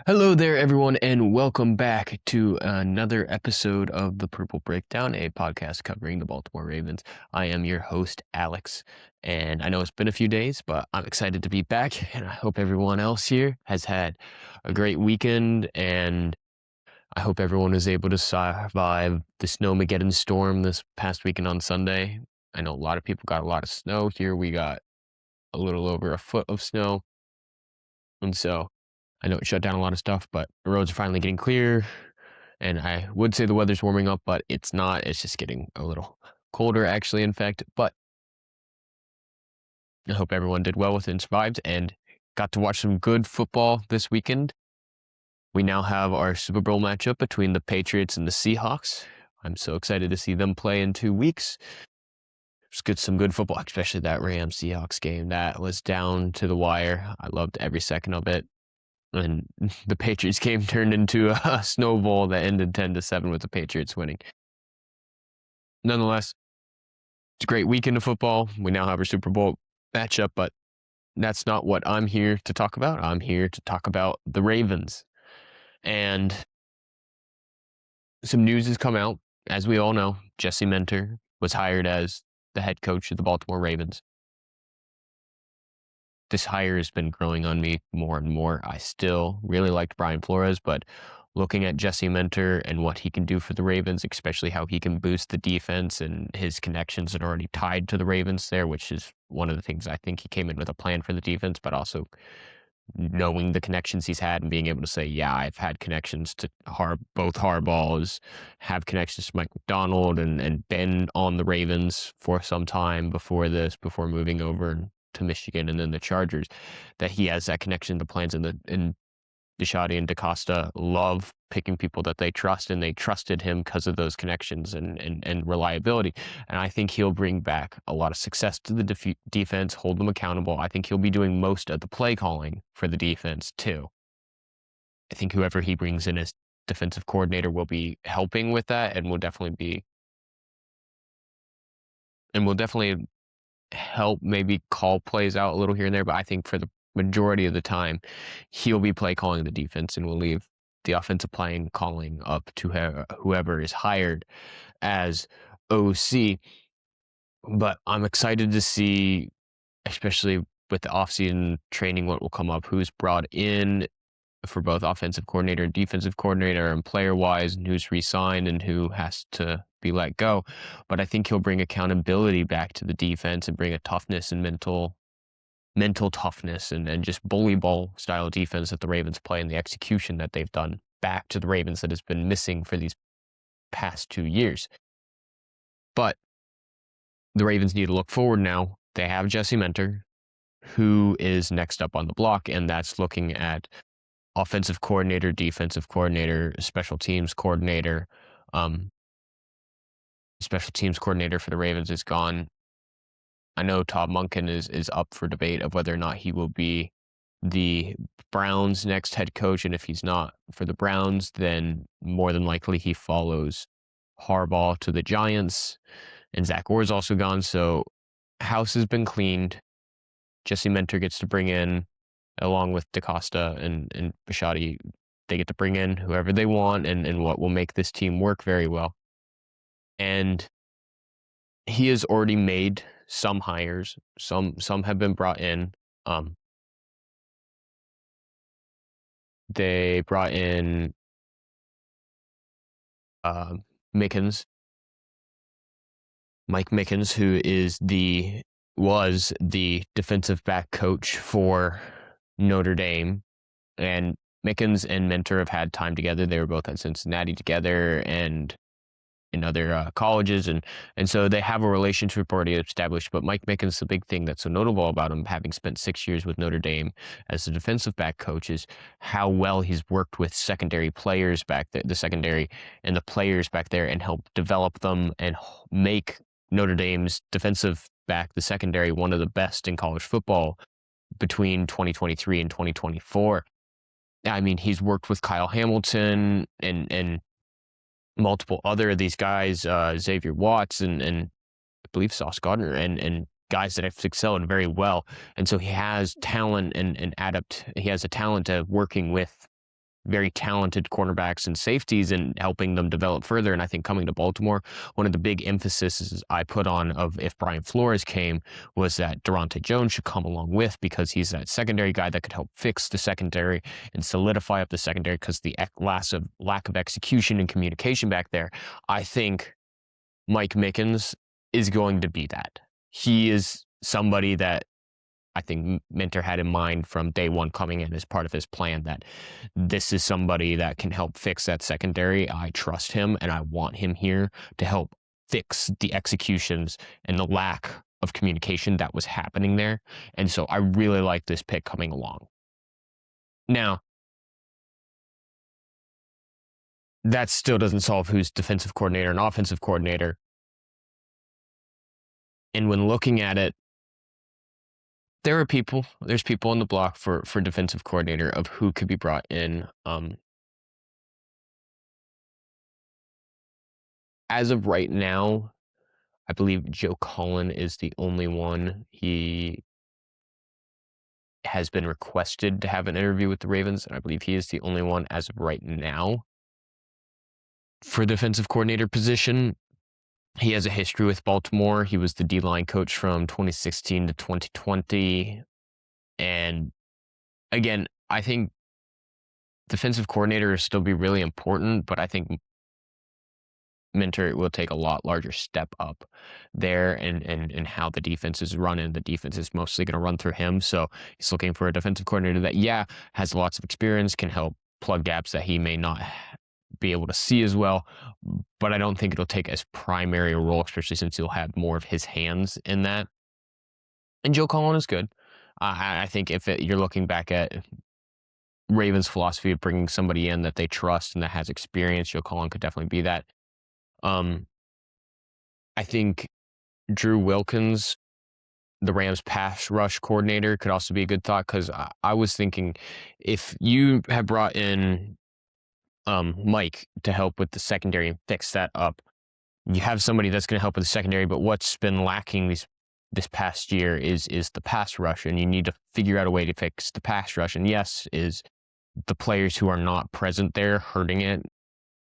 Hello there, everyone, and welcome back to another episode of the Purple Breakdown, a podcast covering the Baltimore Ravens. I am your host, Alex, and I know it's been a few days, but I'm excited to be back, and I hope everyone else here has had a great weekend, and I hope everyone is able to survive the Snowmageddon storm this past weekend on Sunday. I know a lot of people got a lot of snow here. We got a little over a foot of snow, and so I know it shut down a lot of stuff, but the roads are finally getting clear. And I would say the weather's warming up, but it's not. It's just getting a little colder, actually, in fact. But I hope everyone did well with it and survived and got to watch some good football this weekend. We now have our Super Bowl matchup between the Patriots and the Seahawks. I'm so excited to see them play in 2 weeks. Some good football, especially that Rams Seahawks game. That was down to the wire. I loved every second of it. And the Patriots game turned into a snowball that ended 10-7 with the Patriots winning. Nonetheless, it's a great weekend of football. We now have our Super Bowl matchup, but that's not what I'm here to talk about. I'm here to talk about the Ravens. And some news has come out. As we all know, Jesse Minter was hired as the head coach of the Baltimore Ravens. This hire has been growing on me more and more. I still really liked Brian Flores, but looking at Jesse Minter and what he can do for the Ravens, especially how he can boost the defense and his connections that are already tied to the Ravens there, which is one of the things I think he came in with a plan for the defense, but also knowing the connections he's had and being able to say, yeah, I've had connections to both Harbaughs, have connections to Mike Macdonald and been on the Ravens for some time before moving over to Michigan and then the Chargers, that he has that connection to plans and Bisciotti and DaCosta love picking people that they trust, and they trusted him because of those connections and reliability. And I think he'll bring back a lot of success to the defense, hold them accountable. I think he'll be doing most of the play calling for the defense too. I think whoever he brings in as defensive coordinator will be helping with that and will definitely help maybe call plays out a little here and there. But I think for the majority of the time, he'll be play calling the defense and will leave the offensive playing calling up to whoever is hired as OC. But I'm excited to see, especially with the offseason training, what will come up, who's brought in for both offensive coordinator and defensive coordinator and player-wise, and who's re-signed and who has to be let go. But I think he'll bring accountability back to the defense and bring a toughness and mental toughness and just bully ball style defense that the Ravens play and the execution that they've done back to the Ravens that has been missing for these past 2 years. But the Ravens need to look forward now. They have Jesse Minter, who is next up on the block, and that's looking at offensive coordinator, defensive coordinator, special teams coordinator. Special teams coordinator for the Ravens is gone. I know Todd Monken is up for debate of whether or not he will be the Browns' next head coach, and if he's not for the Browns, then more than likely he follows Harbaugh to the Giants, and Zach Orr's also gone, so house has been cleaned. Jesse Minter gets to bring in, along with DaCosta and Bisciotti, they get to bring in whoever they want and what will make this team work very well. And he has already made some hires. Some have been brought in. They brought in Mickens, Mike Mickens, who was the defensive back coach for Notre Dame, and Mickens and Minter have had time together. They were both at Cincinnati together and in other colleges, and so they have a relationship already established. But Mike Mickens, the big thing that's so notable about him, having spent 6 years with Notre Dame as a defensive back coach, is how well he's worked with secondary players back there, the secondary and the players back there, and helped develop them and make Notre Dame's defensive back, the secondary, one of the best in college football between 2023 and 2024. I mean, he's worked with Kyle Hamilton and multiple other of these guys, Xavier Watts and I believe Sauce Gardner and guys that have excelled very well. And so he has talent and he has a talent of working with very talented cornerbacks and safeties and helping them develop further. And I think coming to Baltimore, one of the big emphases I put on of if Brian Flores came was that Durante Jones should come along with, because he's that secondary guy that could help fix the secondary and solidify up the secondary, because the lack of execution and communication back there. I think Mike Mickens is going to be that. He is somebody that I think Minter had in mind from day one coming in as part of his plan, that this is somebody that can help fix that secondary. I trust him and I want him here to help fix the executions and the lack of communication that was happening there. And so I really like this pick coming along. Now, that still doesn't solve who's defensive coordinator and offensive coordinator. And when looking at it, there's people on the block for defensive coordinator of who could be brought in. As of right now, I believe Joe Cullen is the only one. He has been requested to have an interview with the Ravens, and I believe he is the only one as of right now for defensive coordinator position. He has a history with Baltimore. He was the D-line coach from 2016 to 2020. And again, I think defensive coordinator will still be really important, but I think Minter will take a lot larger step up there and how the defense is run, and the defense is mostly going to run through him. So he's looking for a defensive coordinator that, has lots of experience, can help plug gaps that he may not be able to see as well. But I don't think it'll take as primary a role, especially since he'll have more of his hands in that. And Joe Cullen is good. I think if you're looking back at Ravens' philosophy of bringing somebody in that they trust and that has experience, Joe Cullen could definitely be that. I think Drew Wilkins, the Rams pass rush coordinator, could also be a good thought, because I was thinking if you have brought in Mike to help with the secondary and fix that up, you have somebody that's going to help with the secondary, but what's been lacking this past year is the pass rush, and you need to figure out a way to fix the pass rush. And yes, is the players who are not present there hurting it,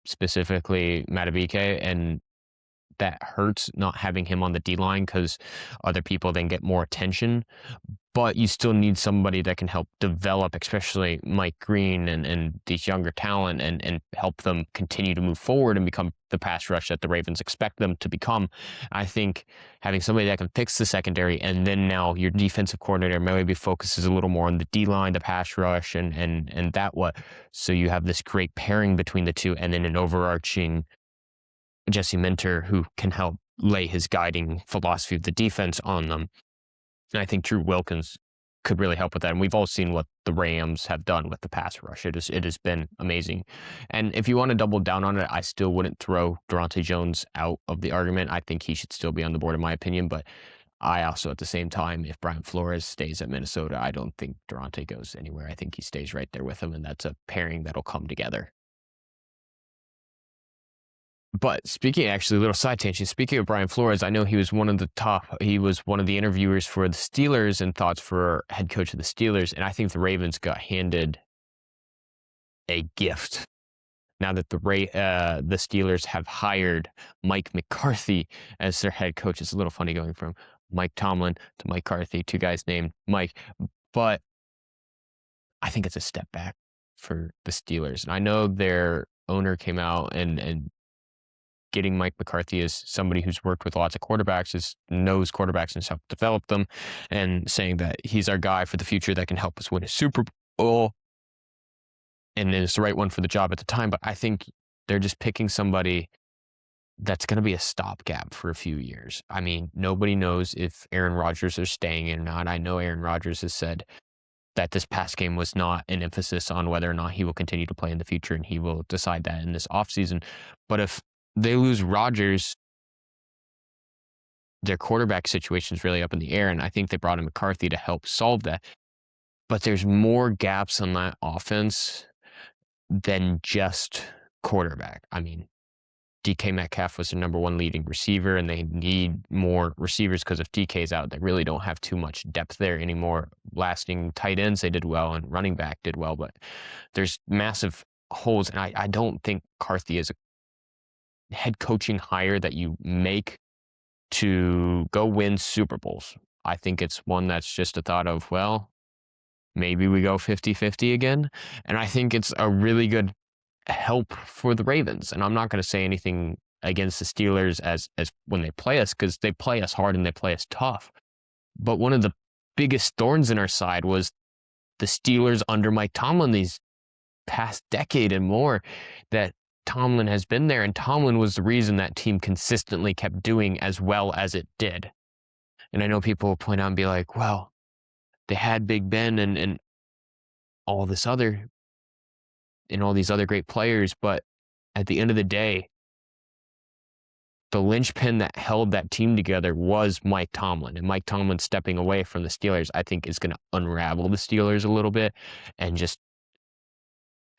specifically Madubuike, and that hurts not having him on the D-line because other people then get more attention. But you still need somebody that can help develop, especially Mike Green and these younger talent, and help them continue to move forward and become the pass rush that the Ravens expect them to become. I think having somebody that can fix the secondary, and then now your defensive coordinator maybe focuses a little more on the D-line, the pass rush, and that what. So you have this great pairing between the two, and then an overarching Jesse Minter who can help lay his guiding philosophy of the defense on them. And I think Drew Wilkins could really help with that. And we've all seen what the Rams have done with the pass rush. It has been amazing. And if you want to double down on it, I still wouldn't throw Durante Jones out of the argument. I think he should still be on the board, in my opinion. But I also, at the same time, if Brian Flores stays at Minnesota, I don't think Durante goes anywhere. I think he stays right there with him, and that's a pairing that'll come together. But speaking, actually, a little side tangent. Speaking of Brian Flores, I know he was one of the interviewers for the Steelers and thoughts for head coach of the Steelers. And I think the Ravens got handed a gift now that the Steelers have hired Mike McCarthy as their head coach. It's a little funny going from Mike Tomlin to Mike McCarthy, two guys named Mike. But I think it's a step back for the Steelers. And I know their owner came out and getting Mike McCarthy as somebody who's worked with lots of quarterbacks, knows quarterbacks and helped develop them, and saying that he's our guy for the future that can help us win a Super Bowl, and it's the right one for the job at the time. But I think they're just picking somebody that's going to be a stopgap for a few years. I mean, nobody knows if Aaron Rodgers is staying or not. I know Aaron Rodgers has said that this past game was not an emphasis on whether or not he will continue to play in the future, and he will decide that in this offseason. But if they lose Rodgers, their quarterback situation is really up in the air, and I think they brought in McCarthy to help solve that. But there's more gaps on that offense than just quarterback. I mean, DK Metcalf was their number one leading receiver, and they need more receivers because if DK's out, they really don't have too much depth there anymore. Lasting tight ends, they did well, and running back did well, but there's massive holes, and I don't think McCarthy is a head coaching hire that you make to go win Super Bowls. I think it's one that's just a thought of, well, maybe we go 50-50 again. And I think it's a really good help for the Ravens. And I'm not going to say anything against the Steelers as when they play us, because they play us hard and they play us tough. But one of the biggest thorns in our side was the Steelers under Mike Tomlin these past decade and more, that Tomlin has been there, and Tomlin was the reason that team consistently kept doing as well as it did. And I know people will point out and be like, well, they had Big Ben and all this other and all these other great players, but at the end of the day, the linchpin that held that team together was Mike Tomlin. And Mike Tomlin stepping away from the Steelers, I think, is going to unravel the Steelers a little bit and just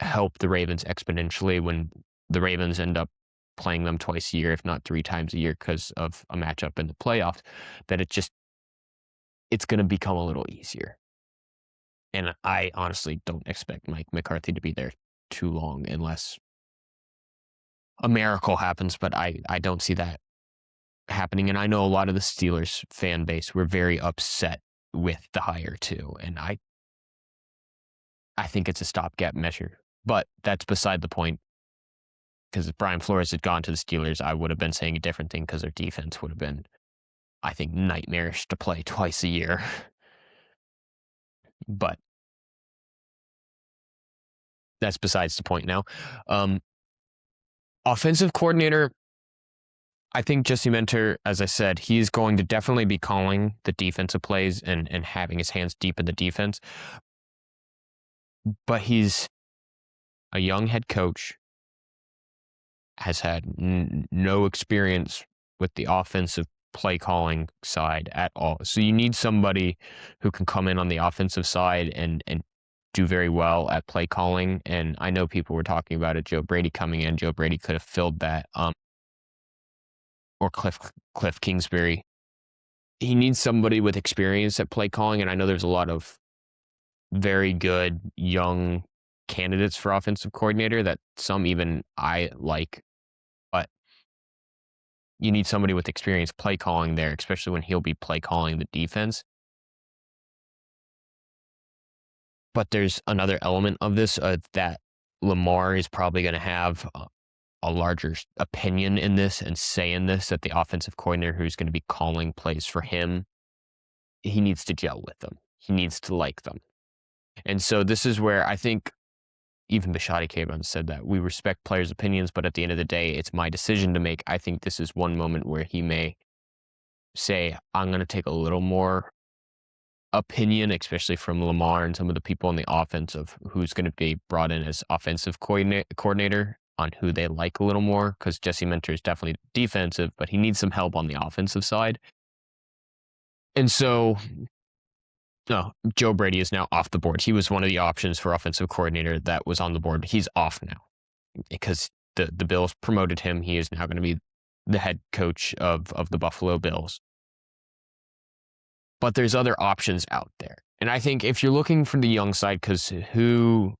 help the Ravens exponentially when the Ravens end up playing them twice a year, if not 3 times a year, because of a matchup in the playoffs, that it's going to become a little easier. And I honestly don't expect Mike McCarthy to be there too long unless a miracle happens, but I don't see that happening. And I know a lot of the Steelers fan base were very upset with the hire too. And I think it's a stopgap measure, but that's beside the point. Because if Brian Flores had gone to the Steelers, I would have been saying a different thing, because their defense would have been, I think, nightmarish to play twice a year. But that's besides the point now. Offensive coordinator, I think Jesse Minter, as I said, he's going to definitely be calling the defensive plays and having his hands deep in the defense. But he's a young head coach, has had no experience with the offensive play calling side at all. So you need somebody who can come in on the offensive side and do very well at play calling. And I know people were talking about it, Joe Brady coming in. Joe Brady could have filled that, or Cliff Kingsbury. He needs somebody with experience at play calling, and I know there's a lot of very good young candidates for offensive coordinator that some even I like, but you need somebody with experience play calling there, especially when he'll be play calling the defense. But there's another element of this that Lamar is probably going to have a larger opinion in this and say in this, that the offensive coordinator who's going to be calling plays for him, he needs to gel with them. He needs to like them. And so this is where I think even Bishotti came out and said that we respect players' opinions, but at the end of the day, it's my decision to make. I think this is one moment where he may say, I'm going to take a little more opinion, especially from Lamar and some of the people on the offense, of who's going to be brought in as offensive coordinator, on who they like a little more, because Jesse Minter is definitely defensive, but he needs some help on the offensive side. And so, no, Joe Brady is now off the board. He was one of the options for offensive coordinator that was on the board. He's off now because the Bills promoted him. He is now going to be the head coach of the Buffalo Bills. But there's other options out there. And I think if you're looking for the young side, because who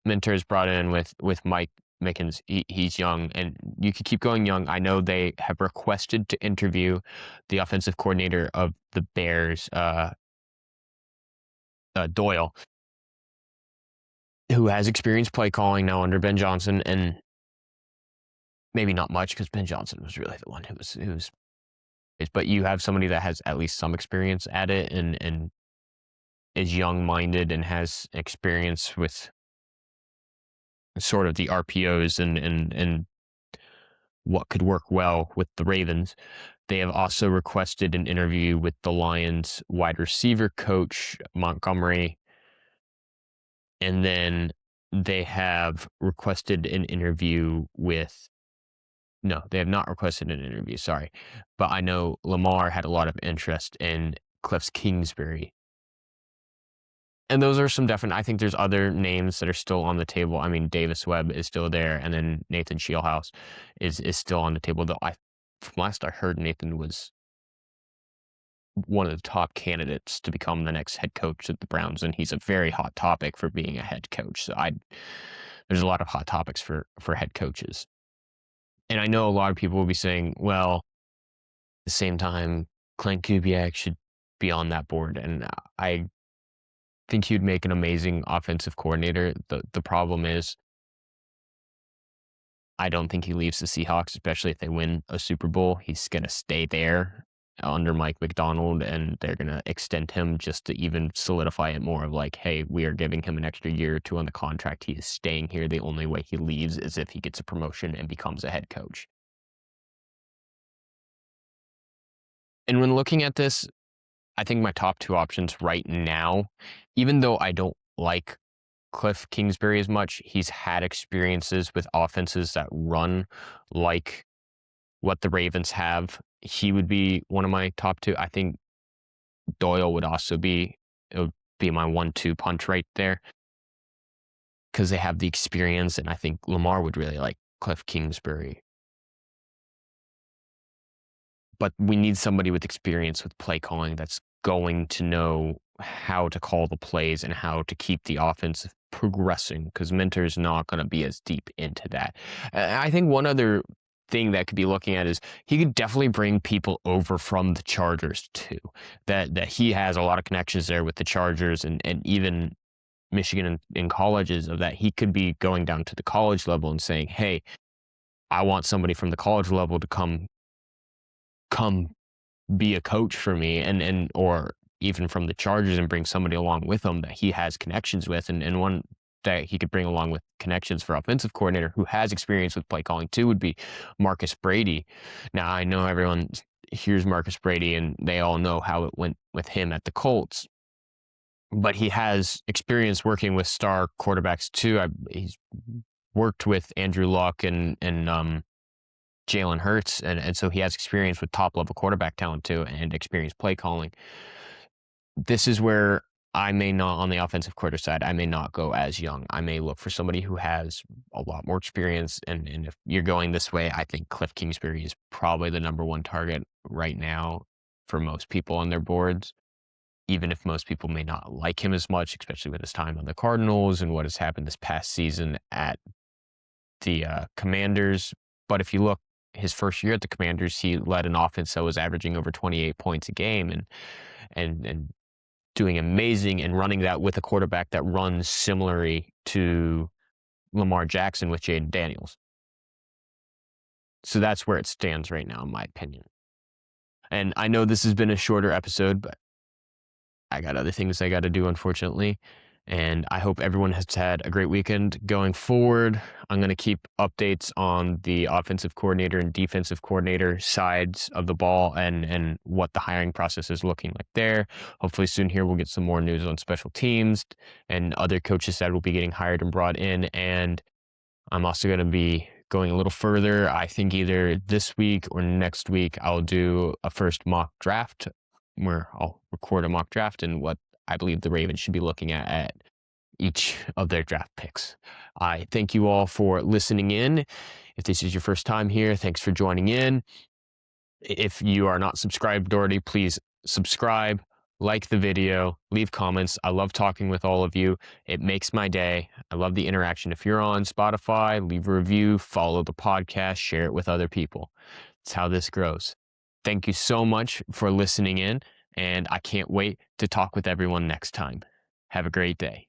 Minter has brought in with Mike Mickens, he's young, and you could keep going young. I know they have requested to interview the offensive coordinator of the Bears, Doyle, who has experience play calling now under Ben Johnson, and maybe not much because Ben Johnson was really the one who was. But you have somebody that has at least some experience at it and is young-minded and has experience with sort of the RPOs and what could work well with the Ravens. They have also requested an interview with the Lions wide receiver coach, Montgomery. And then they have requested an interview with... No, they have not requested an interview, sorry. But I know Lamar had a lot of interest in Cliff Kingsbury. And those are some definite. I think there's other names that are still on the table. I mean, Davis Webb is still there, and then Nathan Shieldhouse is still on the table. Though from last I heard, Nathan was one of the top candidates to become the next head coach at the Browns, and he's a very hot topic for being a head coach. So there's a lot of hot topics for head coaches, and I know a lot of people will be saying, well, at the same time, Clint Kubiak should be on that board, and I think he'd make an amazing offensive coordinator. The problem is, I don't think he leaves the Seahawks, especially if they win a Super Bowl. He's going to stay there under Mike McDonald, and they're going to extend him just to even solidify it more of like, hey, we are giving him an extra year or two on the contract. He is staying here. The only way he leaves is if he gets a promotion and becomes a head coach. And when looking at this, I think my top two options right now, even though I don't like Cliff Kingsbury as much, he's had experiences with offenses that run like what the Ravens have. He would be one of my top two. I think Doyle would also be my 1-2 punch right there because they have the experience, and I think Lamar would really like Cliff Kingsbury. But we need somebody with experience with play calling that's going to know how to call the plays and how to keep the offense progressing, because Minter's not going to be as deep into that. I think one other thing that could be looking at is he could definitely bring people over from the Chargers too. That he has a lot of connections there with the Chargers and even Michigan in colleges, of that he could be going down to the college level and saying, hey, I want somebody from the college level to come be a coach for me, and or even from the Chargers, and bring somebody along with him that he has connections with, and one that he could bring along with connections for offensive coordinator who has experience with play calling too would be Marcus Brady. Now, I know everyone hears Marcus Brady and they all know how it went with him at the Colts, but he has experience working with star quarterbacks too. He's worked with Andrew Luck and Jalen Hurts, and so he has experience with top-level quarterback talent too, and experience play calling. This is where I may not, on the offensive coordinator side, I may not go as young. I may look for somebody who has a lot more experience, and if you're going this way, I think Cliff Kingsbury is probably the number one target right now for most people on their boards, even if most people may not like him as much, especially with his time on the Cardinals and what has happened this past season at the Commanders. But if you look, his first year at the Commanders, he led an offense that was averaging over 28 points a game and doing amazing, and running that with a quarterback that runs similarly to Lamar Jackson with Jaden Daniels. So that's where it stands right now, in my opinion. And I know this has been a shorter episode, but I got other things I got to do, unfortunately. And I hope everyone has had a great weekend. Going forward, I'm going to keep updates on the offensive coordinator and defensive coordinator sides of the ball, and what the hiring process is looking like there. Hopefully soon here we'll get some more news on special teams and other coaches that will be getting hired and brought in. And I'm also going to be going a little further. I think either this week or next week I'll do a first mock draft where I'll record a mock draft and what I believe the Ravens should be looking at each of their draft picks. I thank you all for listening in. If this is your first time here, thanks for joining in. If you are not subscribed already, please subscribe, like the video, leave comments. I love talking with all of you. It makes my day. I love the interaction. If you're on Spotify, leave a review, follow the podcast, share it with other people. It's how this grows. Thank you so much for listening in, and I can't wait to talk with everyone next time. Have a great day.